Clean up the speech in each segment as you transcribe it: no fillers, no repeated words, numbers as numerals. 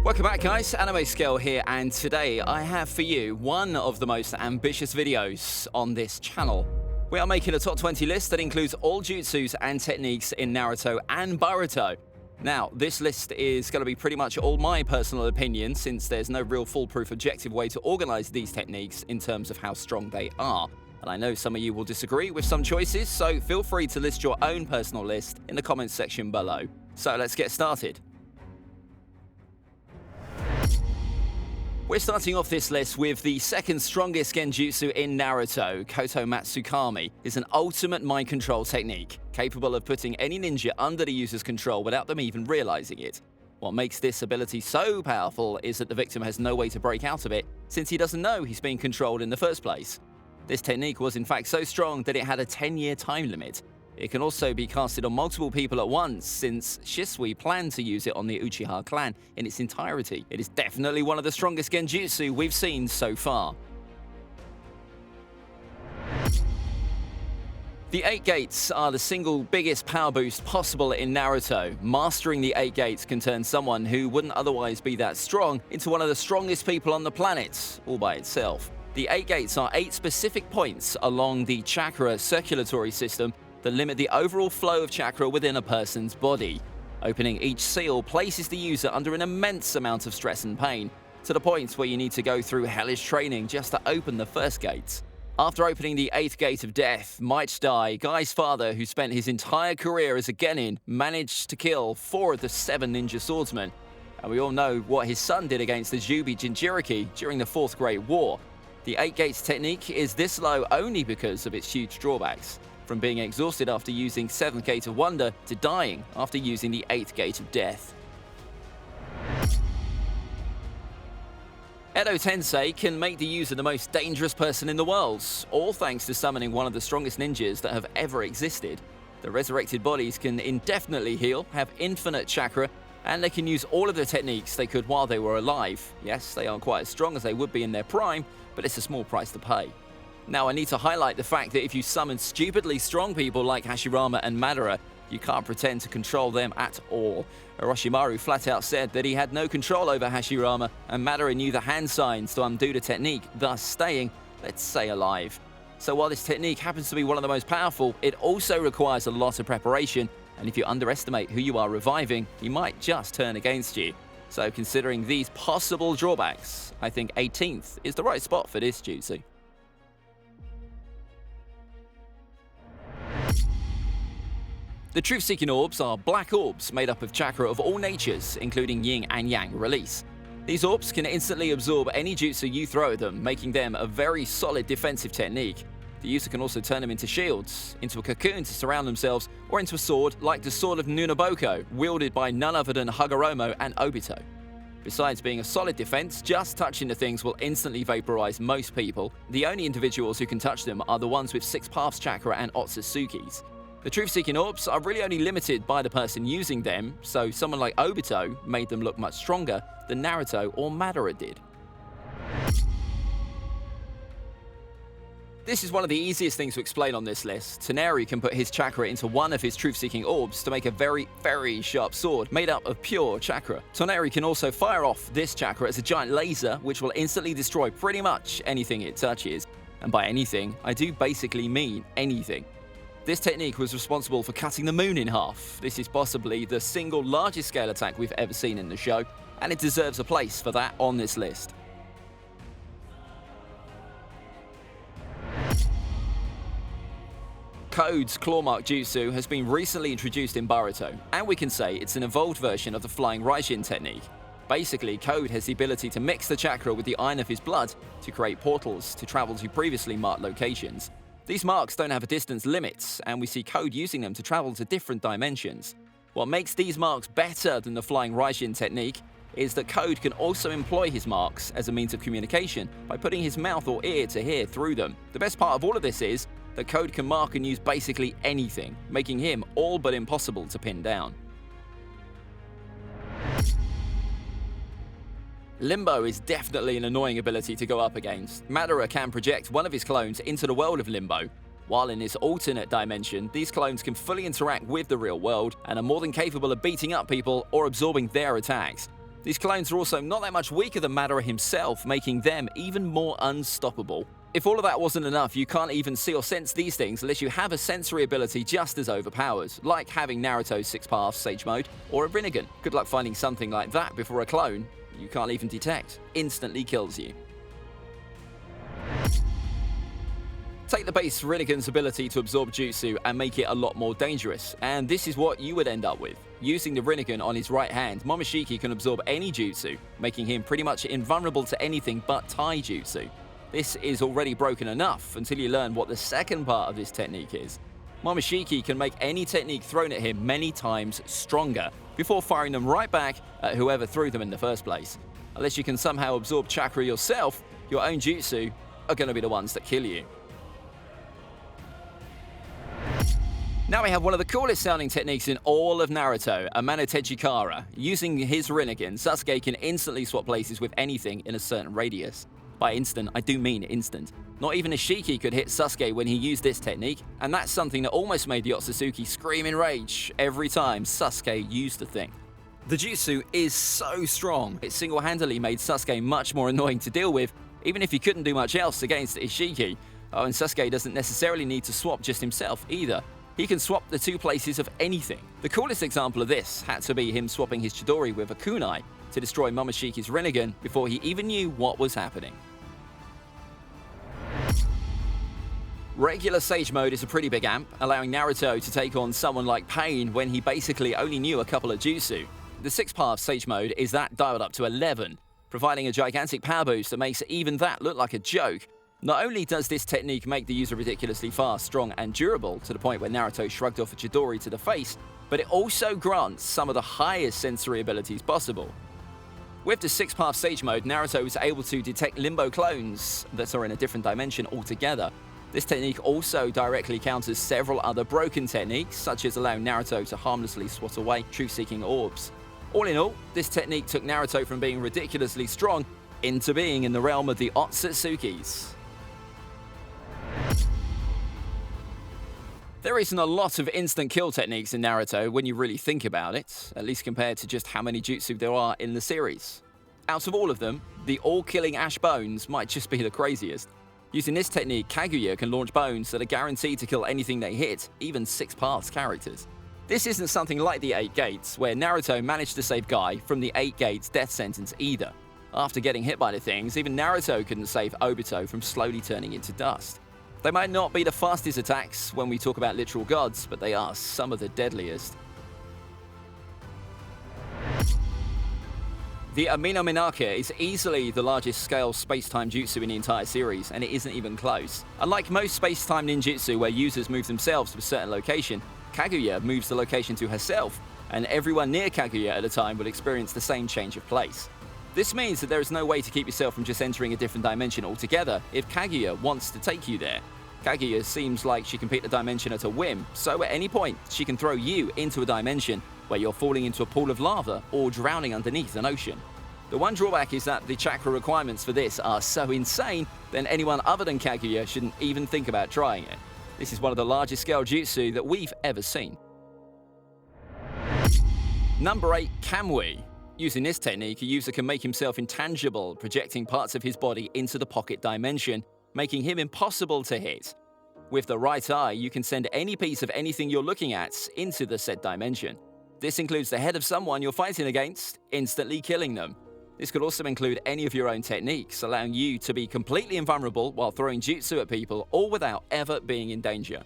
Welcome back guys, AnimeScale here, and today I have for you one of the most ambitious videos on this channel. We are making a top 20 list that includes all jutsus and techniques in Naruto and Boruto. Now, this list is going to be pretty much all my personal opinion, since there's no real foolproof objective way to organize these techniques in terms of how strong they are. And I know some of you will disagree with some choices, so feel free to list your own personal list in the comments section below. So let's get started. We're starting off this list with the second strongest Genjutsu in Naruto. Koto Matsukami is an ultimate mind control technique, capable of putting any ninja under the user's control without them even realizing it. What makes this ability so powerful is that the victim has no way to break out of it, since he doesn't know he's being controlled in the first place. This technique was in fact so strong that it had a 10-year time limit. It can also be casted on multiple people at once, since Shisui planned to use it on the Uchiha clan in its entirety. It is definitely one of the strongest Genjutsu we've seen so far. The 8 gates are the single biggest power boost possible in Naruto. Mastering the 8 gates can turn someone who wouldn't otherwise be that strong into one of the strongest people on the planet, all by itself. The 8 gates are 8 specific points along the chakra circulatory system that limit the overall flow of chakra within a person's body. Opening each seal places the user under an immense amount of stress and pain, to the point where you need to go through hellish training just to open the first gate. After opening the 8th gate of death, Might Dai, Guy's father, who spent his entire career as a genin, managed to kill 4 of the 7 ninja swordsmen. And we all know what his son did against the Jubi Jinchuriki during the 4th Great War. The 8 gates technique is this low only because of its huge drawbacks, from being exhausted after using 7th Gate of Wonder to dying after using the 8th Gate of Death. Edo Tensei can make the user the most dangerous person in the world, all thanks to summoning one of the strongest ninjas that have ever existed. The resurrected bodies can indefinitely heal, have infinite chakra, and they can use all of the techniques they could while they were alive. Yes, they aren't quite as strong as they would be in their prime, but it's a small price to pay. Now, I need to highlight the fact that if you summon stupidly strong people like Hashirama and Madara, you can't pretend to control them at all. Orochimaru flat out said that he had no control over Hashirama, and Madara knew the hand signs to undo the technique, thus staying, let's say, alive. So while this technique happens to be one of the most powerful, it also requires a lot of preparation, and if you underestimate who you are reviving, he might just turn against you. So considering these possible drawbacks, I think 18th is the right spot for this jutsu. The truth-seeking orbs are black orbs made up of chakra of all natures, including yin and yang release. These orbs can instantly absorb any jutsu you throw at them, making them a very solid defensive technique. The user can also turn them into shields, into a cocoon to surround themselves, or into a sword like the Sword of Nunaboko, wielded by none other than Hagoromo and Obito. Besides being a solid defense, just touching the things will instantly vaporize most people. The only individuals who can touch them are the ones with 6 Paths chakra and Otsutsuki's. The truth-seeking orbs are really only limited by the person using them, so someone like Obito made them look much stronger than Naruto or Madara did. This is one of the easiest things to explain on this list. Toneri can put his chakra into one of his truth-seeking orbs to make a very, very sharp sword made up of pure chakra. Toneri can also fire off this chakra as a giant laser, which will instantly destroy pretty much anything it touches. And by anything, I do basically mean anything. This technique was responsible for cutting the moon in half. This is possibly the single largest scale attack we've ever seen in the show, and it deserves a place for that on this list. Code's Clawmark Jutsu has been recently introduced in Boruto, and we can say it's an evolved version of the Flying Raijin technique. Basically, Code has the ability to mix the chakra with the iron of his blood to create portals to travel to previously marked locations. These marks don't have a distance limit, and we see Code using them to travel to different dimensions. What makes these marks better than the Flying Raijin technique is that Code can also employ his marks as a means of communication by putting his mouth or ear to hear through them. The best part of all of this is that Code can mark and use basically anything, making him all but impossible to pin down. Limbo is definitely an annoying ability to go up against. Madara can project one of his clones into the world of Limbo. While in this alternate dimension, these clones can fully interact with the real world and are more than capable of beating up people or absorbing their attacks. These clones are also not that much weaker than Madara himself, making them even more unstoppable. If all of that wasn't enough, you can't even see or sense these things unless you have a sensory ability just as overpowered, like having Naruto's 6 paths Sage Mode or a Rinnegan. Good luck finding something like that before a clone you can't even detect instantly kills you. Take the base Rinnegan's ability to absorb jutsu and make it a lot more dangerous, and this is what you would end up with. Using the Rinnegan on his right hand, Momoshiki can absorb any jutsu, making him pretty much invulnerable to anything but taijutsu. This is already broken enough until you learn what the second part of this technique is. Momoshiki can make any technique thrown at him many times stronger, before firing them right back at whoever threw them in the first place. Unless you can somehow absorb chakra yourself, your own jutsu are going to be the ones that kill you. Now we have one of the coolest sounding techniques in all of Naruto, Amano Techikara. Using his Rinnegan, Sasuke can instantly swap places with anything in a certain radius. By instant, I do mean instant. Not even Ishiki could hit Sasuke when he used this technique, and that's something that almost made the Otsutsuki scream in rage every time Sasuke used the thing. The jutsu is so strong, it single-handedly made Sasuke much more annoying to deal with, even if he couldn't do much else against Ishiki. Oh, and Sasuke doesn't necessarily need to swap just himself either. He can swap the two places of anything. The coolest example of this had to be him swapping his Chidori with a kunai to destroy Momoshiki's Rinnegan before he even knew what was happening. Regular Sage Mode is a pretty big amp, allowing Naruto to take on someone like Pain when he basically only knew a couple of jutsu. The 6 path Sage Mode is that dialed up to 11, providing a gigantic power boost that makes even that look like a joke. Not only does this technique make the user ridiculously fast, strong, and durable to the point where Naruto shrugged off a Chidori to the face, but it also grants some of the highest sensory abilities possible. With the 6 path Sage Mode, Naruto was able to detect limbo clones that are in a different dimension altogether. This technique also directly counters several other broken techniques, such as allowing Naruto to harmlessly swat away truth-seeking orbs. All in all, this technique took Naruto from being ridiculously strong into being in the realm of the Otsutsukis. There isn't a lot of instant kill techniques in Naruto when you really think about it, at least compared to just how many jutsu there are in the series. Out of all of them, the all-killing Ash Bones might just be the craziest. Using this technique, Kaguya can launch bones that are guaranteed to kill anything they hit, even 6 paths characters. This isn't something like the 8 Gates, where Naruto managed to save Guy from the 8 Gates death sentence either. After getting hit by the things, even Naruto couldn't save Obito from slowly turning into dust. They might not be the fastest attacks when we talk about literal gods, but they are some of the deadliest. The Amino Minaka is easily the largest scale space-time jutsu in the entire series, and it isn't even close. Unlike most space-time ninjutsu where users move themselves to a certain location, Kaguya moves the location to herself, and everyone near Kaguya at a time will experience the same change of place. This means that there is no way to keep yourself from just entering a different dimension altogether if Kaguya wants to take you there. Kaguya seems like she can pick the dimension at a whim, so at any point she can throw you into a dimension where you're falling into a pool of lava or drowning underneath an ocean. The one drawback is that the chakra requirements for this are so insane that anyone other than Kaguya shouldn't even think about trying it. This is one of the largest scale jutsu that we've ever seen. Number 8. Kamui. Using this technique, a user can make himself intangible, projecting parts of his body into the pocket dimension, making him impossible to hit. With the right eye, you can send any piece of anything you're looking at into the said dimension. This includes the head of someone you're fighting against, instantly killing them. This could also include any of your own techniques, allowing you to be completely invulnerable while throwing jutsu at people, all without ever being in danger.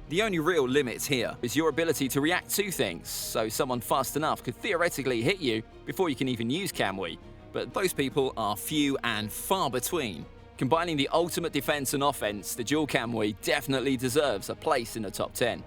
The only real limit here is your ability to react to things, so someone fast enough could theoretically hit you before you can even use Kamui, but those people are few and far between. Combining the ultimate defense and offense, the dual Kamui definitely deserves a place in the top 10.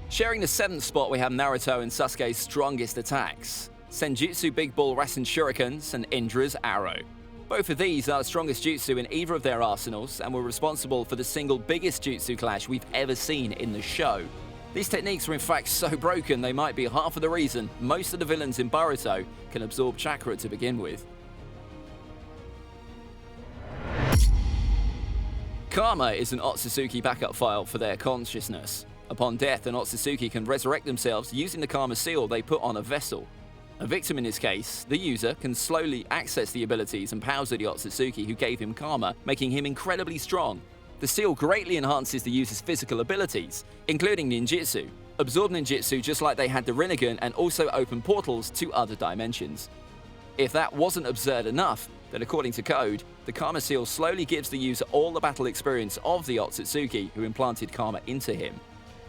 Sharing the 7th spot, we have Naruto and Sasuke's strongest attacks: Senjutsu Big Ball Rasen Shurikens and Indra's Arrow. Both of these are the strongest jutsu in either of their arsenals and were responsible for the single biggest jutsu clash we've ever seen in the show. These techniques are in fact so broken they might be half of the reason most of the villains in Boruto can absorb chakra to begin with. Karma is an Otsutsuki backup file for their consciousness. Upon death, an Otsutsuki can resurrect themselves using the Karma seal they put on a vessel. A victim in this case, the user can slowly access the abilities and powers of the Otsutsuki who gave him karma, making him incredibly strong. The seal greatly enhances the user's physical abilities, including ninjutsu, absorb ninjutsu just like they had the Rinnegan, and also open portals to other dimensions. If that wasn't absurd enough, then according to Code, the Karma Seal slowly gives the user all the battle experience of the Otsutsuki who implanted karma into him.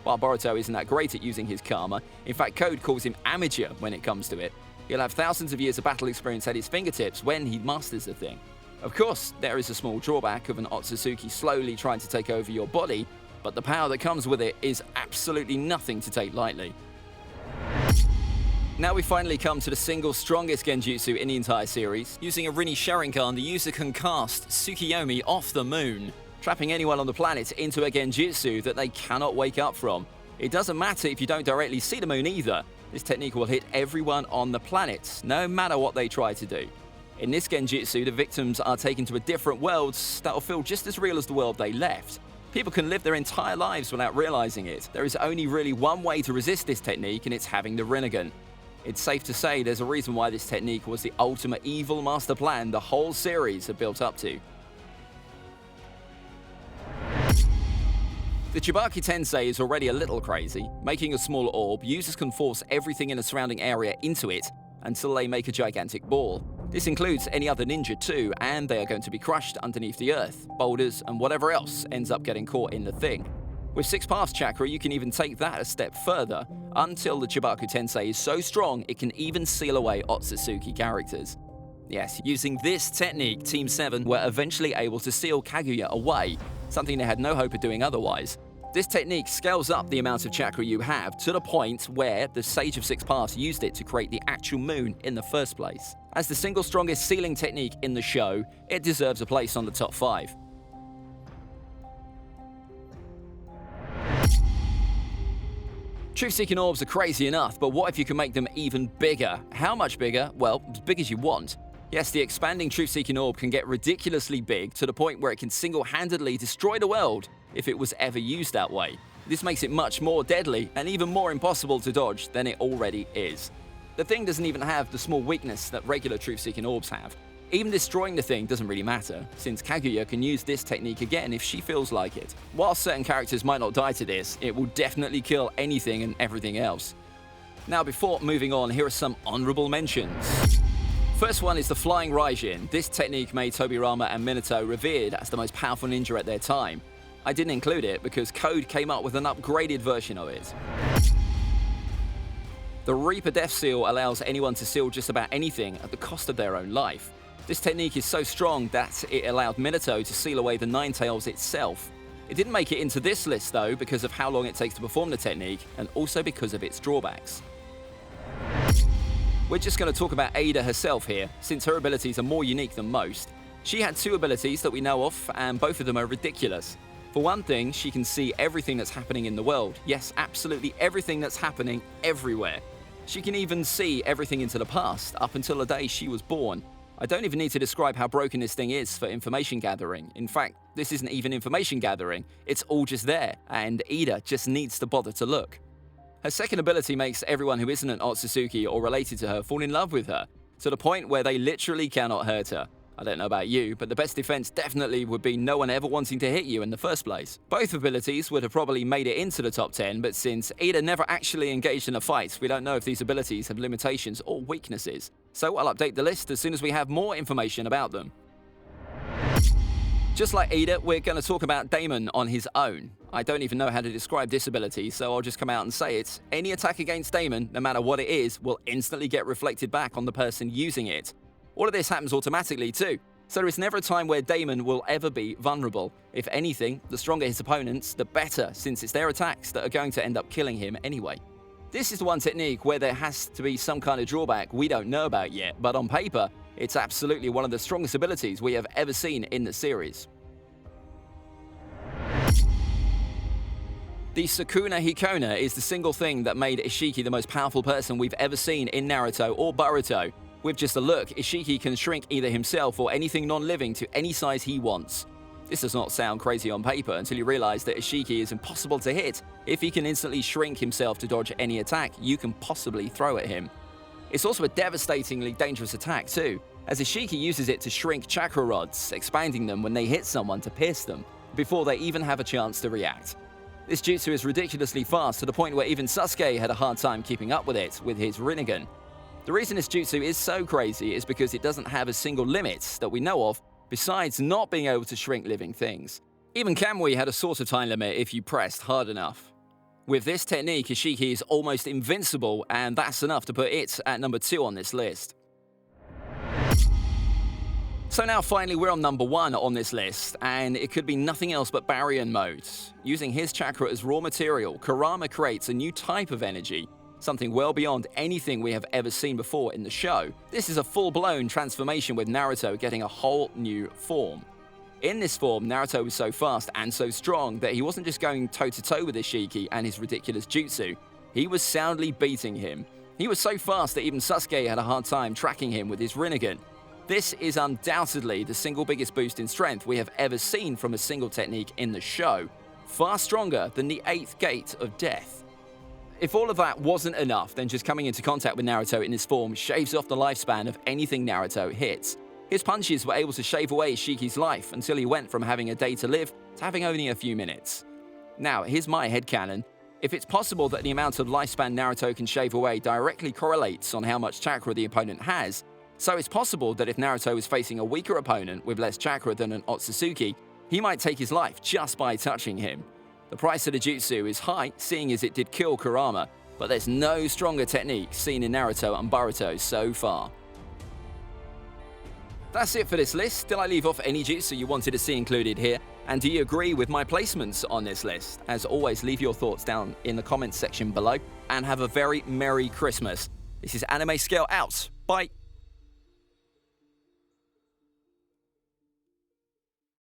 While Boruto isn't that great at using his karma, in fact Code calls him amateur when it comes to it. He'll have thousands of years of battle experience at his fingertips when he masters the thing. Of course, there is a small drawback of an Otsutsuki slowly trying to take over your body, but the power that comes with it is absolutely nothing to take lightly. Now we finally come to the single strongest Genjutsu in the entire series. Using a Rinne Sharingan, the user can cast Tsukiyomi off the moon, trapping anyone on the planet into a Genjutsu that they cannot wake up from. It doesn't matter if you don't directly see the moon either. This technique will hit everyone on the planet, no matter what they try to do. In this Genjutsu, the victims are taken to a different world that will feel just as real as the world they left. People can live their entire lives without realizing it. There is only really one way to resist this technique, and it's having the Rinnegan. It's safe to say there's a reason why this technique was the ultimate evil master plan the whole series had built up to. The Chibaki Tensei is already a little crazy. Making a small orb, users can force everything in the surrounding area into it until they make a gigantic ball. This includes any other ninja too, and they are going to be crushed underneath the earth, boulders, and whatever else ends up getting caught in the thing. With 6 Paths Chakra, you can even take that a step further, until the Chibaku Tensei is so strong it can even seal away Otsutsuki characters. Yes, using this technique, Team 7 were eventually able to seal Kaguya away, something they had no hope of doing otherwise. This technique scales up the amount of chakra you have to the point where the Sage of 6 Paths used it to create the actual moon in the first place. As the single strongest sealing technique in the show, it deserves a place on the top 5. Truth-seeking orbs are crazy enough, but what if you can make them even bigger? How much bigger? Well, as big as you want. Yes, the expanding truth-seeking orb can get ridiculously big to the point where it can single-handedly destroy the world if it was ever used that way. This makes it much more deadly and even more impossible to dodge than it already is. The thing doesn't even have the small weakness that regular truth-seeking orbs have. Even destroying the thing doesn't really matter, since Kaguya can use this technique again if she feels like it. While certain characters might not die to this, it will definitely kill anything and everything else. Now before moving on, here are some honorable mentions. First one is the Flying Raijin. This technique made Tobirama and Minato revered as the most powerful ninja at their time. I didn't include it because Code came up with an upgraded version of it. The Reaper Death Seal allows anyone to seal just about anything at the cost of their own life. This technique is so strong that it allowed Minato to seal away the Nine Tails itself. It didn't make it into this list though because of how long it takes to perform the technique and also because of its drawbacks. We're just going to talk about Ada herself here, since her abilities are more unique than most. She had 2 abilities that we know of, and both of them are ridiculous. For one thing, she can see everything that's happening in the world. Yes, absolutely everything that's happening everywhere. She can even see everything into the past, up until the day she was born. I don't even need to describe how broken this thing is for information gathering. In fact, this isn't even information gathering, it's all just there, and Ada just needs to bother to look. Her second ability makes everyone who isn't an Otsutsuki or related to her fall in love with her, to the point where they literally cannot hurt her. I don't know about you, but the best defense definitely would be no one ever wanting to hit you in the first place. Both abilities would have probably made it into the top 10, but since Ada never actually engaged in a fight, we don't know if these abilities have limitations or weaknesses. So I'll update the list as soon as we have more information about them. Just like Ada, we're going to talk about Damon on his own. I don't even know how to describe this ability, so I'll just come out and say it. Any attack against Damon, no matter what it is, will instantly get reflected back on the person using it. All of this happens automatically too, so there is never a time where Damon will ever be vulnerable. If anything, the stronger his opponents, the better, since it's their attacks that are going to end up killing him anyway. This is the one technique where there has to be some kind of drawback we don't know about yet, but on paper, it's absolutely one of the strongest abilities we have ever seen in the series. The Sukuna Hikona is the single thing that made Ishiki the most powerful person we've ever seen in Naruto or Boruto. With just a look, Ishiki can shrink either himself or anything non-living to any size he wants. This does not sound crazy on paper until you realize that Ishiki is impossible to hit. If he can instantly shrink himself to dodge any attack you can possibly throw at him. It's also a devastatingly dangerous attack too, as Ishiki uses it to shrink chakra rods, expanding them when they hit someone to pierce them, before they even have a chance to react. This jutsu is ridiculously fast to the point where even Sasuke had a hard time keeping up with it with his Rinnegan. The reason this jutsu is so crazy is because it doesn't have a single limit that we know of, besides not being able to shrink living things. Even Kamui had a sort of time limit if you pressed hard enough. With this technique, Ishiki is almost invincible, and that's enough to put it at number 2 on this list. So now finally we're on number 1 on this list, and it could be nothing else but Baryon mode. Using his chakra as raw material, Kurama creates a new type of energy, something well beyond anything we have ever seen before in the show. This is a full-blown transformation with Naruto getting a whole new form. In this form, Naruto was so fast and so strong that he wasn't just going toe-to-toe with Ishiki and his ridiculous jutsu, he was soundly beating him. He was so fast that even Sasuke had a hard time tracking him with his Rinnegan. This is undoubtedly the single biggest boost in strength we have ever seen from a single technique in the show, far stronger than the 8th gate of death. If all of that wasn't enough, then just coming into contact with Naruto in this form shaves off the lifespan of anything Naruto hits. His punches were able to shave away Ishiki's life until he went from having a day to live to having only a few minutes. Now, here's my headcanon. If it's possible that the amount of lifespan Naruto can shave away directly correlates on how much chakra the opponent has, so it's possible that if Naruto was facing a weaker opponent with less chakra than an Otsutsuki, he might take his life just by touching him. The price of the jutsu is high, seeing as it did kill Kurama, but there's no stronger technique seen in Naruto and Boruto so far. That's it for this list. Did I leave off any jutsu you wanted to see included here? And do you agree with my placements on this list? As always, leave your thoughts down in the comments section below, and have a very Merry Christmas. This is AnimeScale out. Bye.